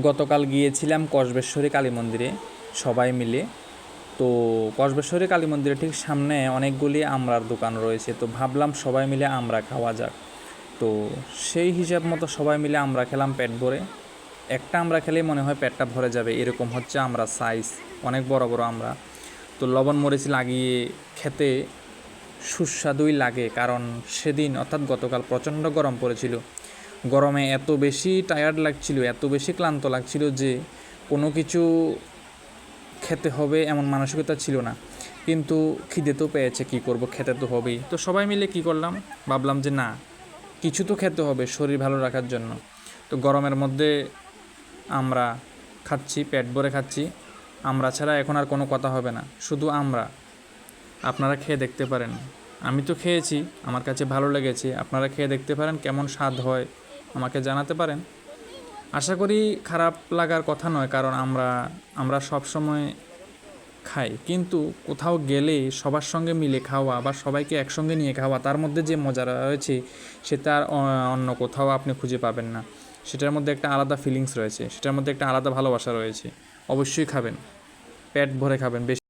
গতকাল গিয়েছিলাম কসবেশ্বরী কালী মন্দিরে সবাই মিলে। তো কসবেশ্বরী কালী মন্দিরের ঠিক সামনে অনেকগুলি আমড়ার দোকান রয়েছে, তো ভাবলাম সবাই মিলে আমড়া খাওয়া যাক। তো সেই হিসাব মতো সবাই মিলে আমড়া খেলাম পেট ভরে। একটা আমড়া খেলেই মনে হয় পেটটা ভরে যাবে, এরকম হচ্ছে আমড়ার সাইজ, অনেক বড় বড় আমড়া। তো লবণ মরিচ লাগিয়ে খেতে সুস্বাদুই লাগে, কারণ সেদিন অর্থাৎ গতকাল প্রচণ্ড গরম পড়েছিল। গরমে এত বেশি টায়ার্ড লাগছিল, এত বেশি ক্লান্ত লাগছিল যে কোনো কিছু খেতে হবে এমন মানসিকতা ছিল না। কিন্তু খিদে তো পেয়েছে, কী করব, খেতে তো হবেই। তো সবাই মিলে কি করলাম, ভাবলাম যে না, কিছু তো খেতে হবে শরীর ভালো রাখার জন্য। তো গরমের মধ্যে আমরা খাচ্ছি, পেট ভরে খাচ্ছি। আমরা ছাড়া এখন আর কোনো কথা হবে না, শুধু আমরা। আপনারা খেয়ে দেখতে পারেন, আমি তো খেয়েছি, আমার কাছে ভালো লেগেছে। আপনারা খেয়ে দেখতে পারেন, কেমন স্বাদ হয় আমাকে জানাতে পারেন। আশা করি খারাপ লাগার কথা নয়, কারণ আমরা সব সময় খাই, কিন্তু কোথাও গেলে সবার সঙ্গে মিলে খাওয়া বা সবাইকে একসঙ্গে নিয়ে খাওয়া, তার মধ্যে যে মজা রয়েছে সেটা আর অন্য কোথাও আপনি খুঁজে পাবেন না। সেটার মধ্যে একটা আলাদা ফিলিংস রয়েছে, সেটার মধ্যে একটা আলাদা ভালোবাসা রয়েছে। অবশ্যই খাবেন, পেট ভরে খাবেন, বেশি